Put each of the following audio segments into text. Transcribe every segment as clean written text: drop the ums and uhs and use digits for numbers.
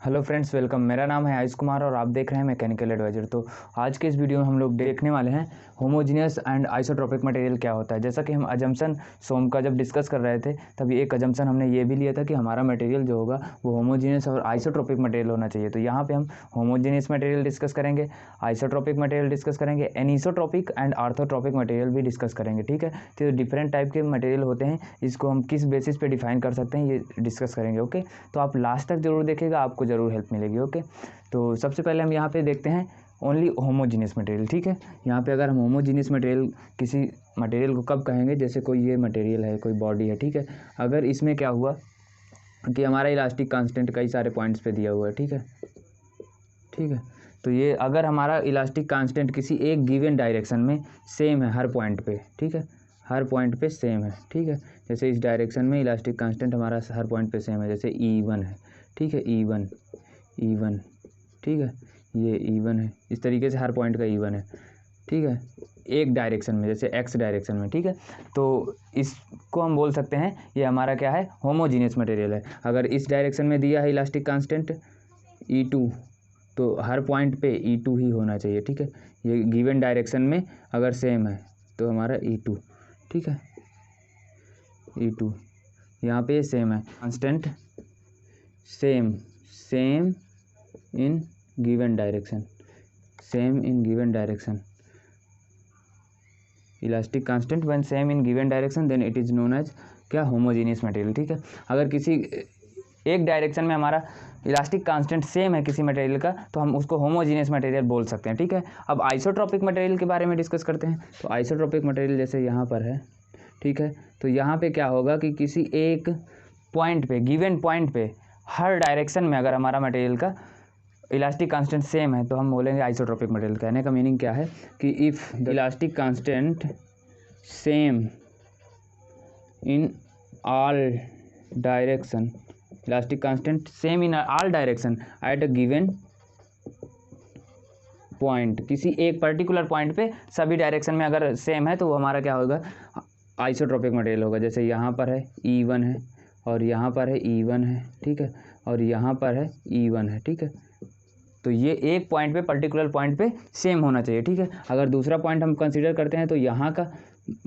Hello friends, welcome. मेरा नाम है आयुष कुमार और आप देख रहे हैं मैकेनिकल एडवाइजर। तो आज के इस वीडियो में हम लोग देखने वाले हैं होमोजीनियस एंड आइसोट्रोपिक मटेरियल क्या होता है। जैसा कि हम अजम्पशन सोम का जब डिस्कस कर रहे थे तभी एक अजम्पशन हमने ये भी लिया था कि हमारा मटेरियल जो होगा वो होमोजीनियस और आइसोट्रोपिक मटेरियल होना चाहिए। तो यहाँ पर हम होमोजीनियस मटेरियल डिस्कस करेंगे, आइसोट्रोपिक मटेरियल डिस्कस करेंगे, एनिसोट्रोपिक एंड आर्थोट्रोपिक मटेरियल भी डिस्कस करेंगे। ठीक है, तो डिफरेंट टाइप के मटेरियल होते हैं, इसको हम किस बेसिस पे डिफाइन कर सकते हैं ये डिस्कस करेंगे। ओके, तो आप लास्ट तक जरूर देखिएगा, आपको ज़रूर हेल्प मिलेगी। ओके, तो सबसे पहले हम यहाँ पे देखते हैं ओनली होमोजीनियस मटेरियल। ठीक है, यहाँ पे अगर हम होमोजीनियस मटेरियल किसी मटेरियल को कब कहेंगे, जैसे कोई ये मटेरियल है, कोई बॉडी है। ठीक है, अगर इसमें क्या हुआ कि हमारा इलास्टिक कांस्टेंट कई सारे पॉइंट्स पे दिया हुआ है। ठीक है, तो ये अगर हमारा इलास्टिक कांस्टेंट किसी एक गिवन डायरेक्शन में सेम है हर पॉइंट पे, ठीक है, हर पॉइंट पे सेम है। ठीक है, जैसे इस डायरेक्शन में इलास्टिक कांस्टेंट हमारा हर पॉइंट पे सेम है, जैसे E1 है। ठीक है, E1 ठीक है, ये E1 है, इस तरीके से हर पॉइंट का E1 है। ठीक है, एक डायरेक्शन में, जैसे X डायरेक्शन में। ठीक है, तो इसको हम बोल सकते हैं ये हमारा क्या है, होमोजीनियस मटेरियल है। अगर इस डायरेक्शन में दिया है इलास्टिक कांस्टेंट E2 तो हर पॉइंट पे E2 ही होना चाहिए। ठीक है, ये गिवन डायरेक्शन में अगर सेम है तो हमारा E2। ठीक है, E2 यहाँ पे सेम है, constant same in given direction, elastic constant when same in given direction then it is known as क्या, होमोजीनियस मटेरियल। ठीक है, अगर किसी एक डायरेक्शन में हमारा इलास्टिक कांस्टेंट सेम है किसी मटेरियल का तो हम उसको होमोजीनियस मटेरियल बोल सकते हैं। ठीक है, अब आइसोट्रोपिक मटेरियल के बारे में डिस्कस करते हैं। तो आइसोट्रोपिक मटेरियल जैसे यहाँ पर है, ठीक है, तो यहाँ पे क्या होगा कि किसी एक पॉइंट पे, गिवन पॉइंट पे, हर डायरेक्शन में अगर हमारा मटेरियल का इलास्टिक कांस्टेंट सेम है तो हम बोलेंगे आइसोट्रोपिक मटेरियल। कहने का मीनिंग क्या है कि if the elastic constant same in all direction, elastic constant same in all direction at a given point, किसी एक पर्टिकुलर पॉइंट पे सभी डायरेक्शन में अगर सेम है तो वो हमारा क्या होगा, आइसोट्रोपिक मटेरियल होगा। जैसे यहाँ पर है E1 है और यहाँ पर है E1 है। ठीक है, और यहाँ पर है E1 है। ठीक है, तो ये एक पॉइंट पे, पर्टिकुलर पॉइंट पे सेम होना चाहिए। ठीक है, अगर दूसरा पॉइंट हम कंसीडर करते हैं तो यहाँ का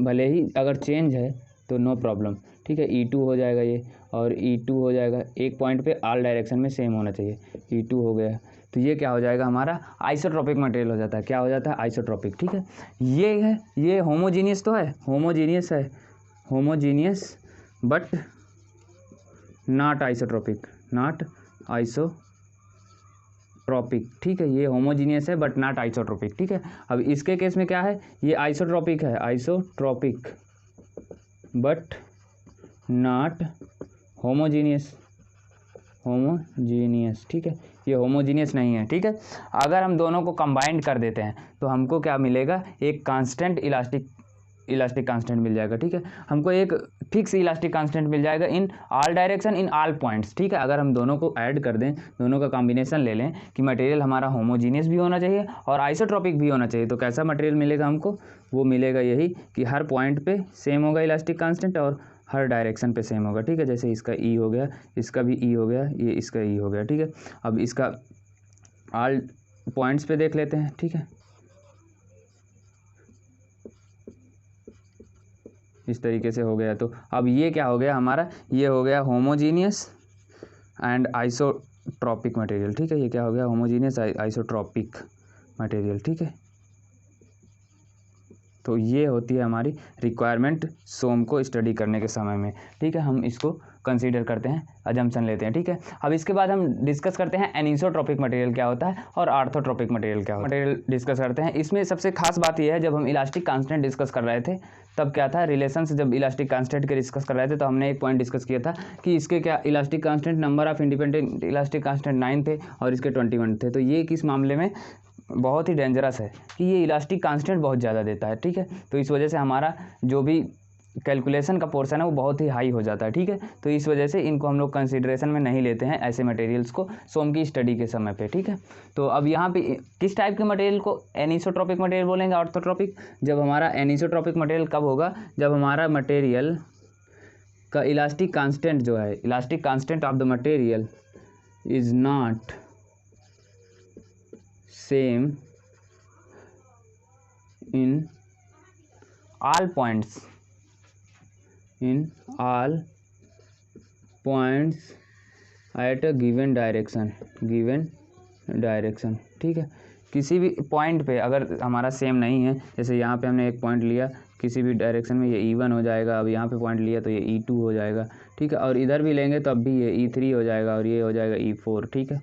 भले ही अगर चेंज है तो नो प्रॉब्लम। ठीक है, E2 हो जाएगा ये और E2 हो जाएगा, एक पॉइंट पे ऑल डायरेक्शन में सेम होना चाहिए। E2 हो गया तो ये क्या हो जाएगा, हमारा आइसोट्रोपिक मटेरियल हो जाता है। क्या हो जाता है, आइसोट्रोपिक। ठीक है, ये है, ये होमोजीनियस तो है, होमोजीनियस है, homogeneous but not isotropic, not isotropic. ठीक है, ये होमोजीनियस है बट नॉट आइसोट्रोपिक। ठीक है, अब इसके केस में क्या है, ये आइसोट्रोपिक है, आइसोट्रोपिक बट नॉट होमोजीनियस, ठीक है, ये होमोजीनियस नहीं है। ठीक है, अगर हम दोनों को कंबाइंड कर देते हैं तो हमको क्या मिलेगा, एक कांस्टेंट इलास्टिक कांस्टेंट मिल जाएगा। ठीक है, हमको एक फिक्स इलास्टिक कांस्टेंट मिल जाएगा in all direction in all points. ठीक है, अगर हम दोनों को ऐड कर दें, दोनों का कॉम्बिनेशन ले लें कि मटेरियल हमारा होमोजीनियस भी होना चाहिए और आइसोट्रोपिक भी होना चाहिए, तो कैसा मटेरियल मिलेगा हमको, वो मिलेगा यही कि हर पॉइंट पे सेम होगा इलास्टिक कांस्टेंट और हर डायरेक्शन पे सेम होगा। ठीक है, जैसे इसका E हो गया, इसका भी E हो गया, ये इसका E हो गया। ठीक है, अब इसका ऑल पॉइंट्स पे देख लेते हैं। ठीक है, इस तरीके से हो गया। तो अब ये क्या हो गया हमारा, ये हो गया होमोजीनियस एंड आइसोट्रोपिक मटेरियल। ठीक है, ये क्या हो गया, होमोजीनियस आइसोट्रोपिक मटेरियल। ठीक है, तो ये होती है हमारी रिक्वायरमेंट सोम को स्टडी करने के समय में। ठीक है, हम इसको कंसीडर करते हैं, अजम्पशन लेते हैं। ठीक है, अब इसके बाद हम डिस्कस करते हैं एनिसोट्रोपिक मटेरियल क्या होता है और आर्थोट्रोपिक मटेरियल क्या होता है, मटेरियल डिस्कस करते हैं। इसमें सबसे खास बात यह है, जब हम इलास्टिक कांस्टेंट डिस्कस कर रहे थे तब क्या था, रिलेशंस, जब इलास्टिक कांस्टेंट के डिस्कस कर रहे थे तो हमने एक पॉइंट डिस्कस किया था कि इसके क्या elastic constant, number of independent elastic constant 9 थे और इसके 21 थे। तो ये किस मामले में बहुत ही डेंजरस है कि ये इलास्टिक कांस्टेंट बहुत ज़्यादा देता है। ठीक है, तो इस वजह से हमारा जो भी कैलकुलेशन का पोर्शन है वो बहुत ही हाई हो जाता है। ठीक है, तो इस वजह से इनको हम लोग कंसिडरेशन में नहीं लेते हैं ऐसे मटेरियल्स को सोम की स्टडी के समय पे। ठीक है, तो अब यहाँ पे किस टाइप के मटेरियल को एनिसोट्रोपिक मटेरियल बोलेंगे, ऑर्थोट्रोपिक, जब हमारा एनिसोट्रोपिक मटेरियल कब होगा, जब हमारा मटेरियल का इलास्टिक कांस्टेंट जो है, elastic constant of the material is not same in all points at a given direction। ठीक है, किसी भी पॉइंट पे अगर हमारा सेम नहीं है, जैसे यहाँ पे हमने एक पॉइंट लिया किसी भी डायरेक्शन में, ये E1 हो जाएगा। अब यहाँ पे पॉइंट लिया तो ये E2 हो जाएगा। ठीक है, और इधर भी लेंगे तो अब भी ये E3 हो जाएगा, और ये हो जाएगा E4। ठीक है,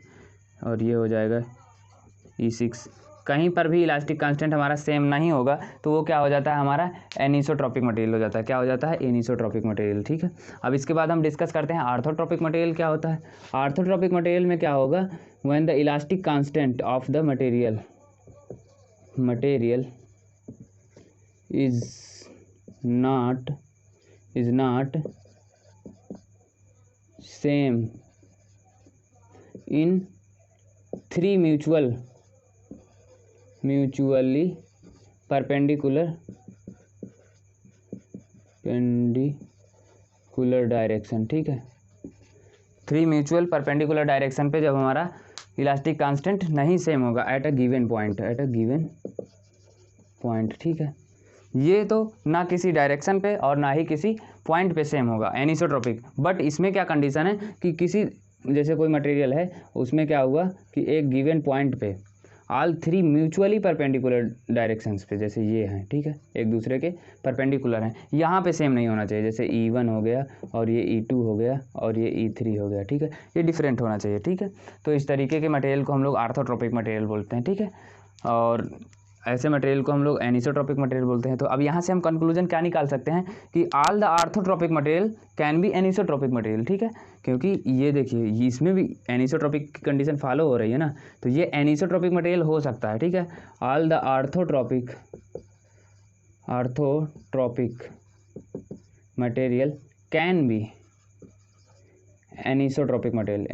और ये हो जाएगा E6। कहीं पर भी इलास्टिक कांस्टेंट हमारा सेम नहीं होगा तो वो क्या हो जाता है, हमारा एनिसोट्रॉपिक मटेरियल हो जाता है। क्या हो जाता है, एनिसोट्रॉपिक मटेरियल। ठीक है, अब इसके बाद हम डिस्कस करते हैं आर्थोट्रॉपिक मटेरियल क्या होता है। आर्थोट्रॉपिक मटेरियल में क्या होगा, when the elastic constant of the material is not same in three mutually perpendicular direction. ठीक है, 3 म्यूचुअल परपेंडिकुलर डायरेक्शन पे जब हमारा इलास्टिक कांस्टेंट नहीं सेम होगा एट अ गिवन पॉइंट। ठीक है, ये तो ना किसी डायरेक्शन पे और ना ही किसी पॉइंट पे सेम होगा, एनिसोट्रॉपिक। बट इसमें क्या कंडीशन है कि किसी, जैसे कोई मटेरियल है उसमें क्या हुआ कि एक गिवन पॉइंट पे ऑल 3 म्यूचुअली परपेंडिकुलर डायरेक्शंस पे, जैसे ये हैं, ठीक है, एक दूसरे के परपेंडिकुलर हैं, यहाँ पे सेम नहीं होना चाहिए। जैसे E1 हो गया और ये E2 हो गया और ये E3 हो गया। ठीक है, ये डिफरेंट होना चाहिए। ठीक है, तो इस तरीके के मटेरियल को हम लोग आर्थोट्रॉपिक मटेरियल बोलते हैं। ठीक है, और ऐसे मटेरियल को हम लोग एनिसोट्रॉपिक मटेरियल बोलते हैं। तो अब यहाँ से हम कंक्लूजन क्या निकाल सकते हैं कि all the orthotropic material can be anisotropic material. ठीक है, क्योंकि ये देखिए इसमें भी एनिसोट्रॉपिक की कंडीशन फॉलो हो रही है ना, तो ये एनिसोट्रॉपिक मटेरियल हो सकता है। ठीक है, all the orthotropic material can be anisotropic material.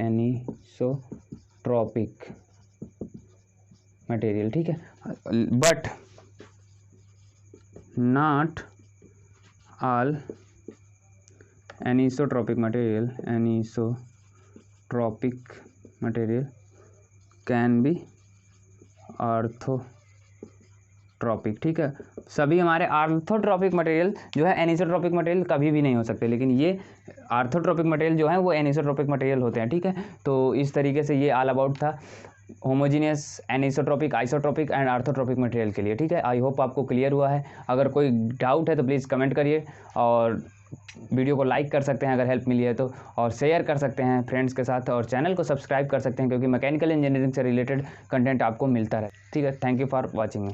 ठीक है, but not all anisotropic material can be orthotropic. ठीक है, सभी हमारे आर्थोट्रॉपिक मटेरियल जो है एनिसोट्रॉपिक मटेरियल कभी भी नहीं हो सकते, लेकिन ये आर्थोट्रॉपिक मटेरियल जो है वो एनिसोट्रॉपिक मटेरियल होते हैं। ठीक है, तो इस तरीके से ये ऑल अबाउट था homogeneous, anisotropic, isotropic and orthotropic material के लिए। ठीक है, आई होप आपको क्लियर हुआ है। अगर कोई डाउट है तो प्लीज़ कमेंट करिए, और वीडियो को लाइक कर सकते हैं अगर हेल्प मिली है तो, और शेयर कर सकते हैं फ्रेंड्स के साथ, और चैनल को सब्सक्राइब कर सकते हैं क्योंकि मैकेनिकल इंजीनियरिंग से रिलेटेड कंटेंट आपको मिलता रहे। ठीक है, thank you for watching me.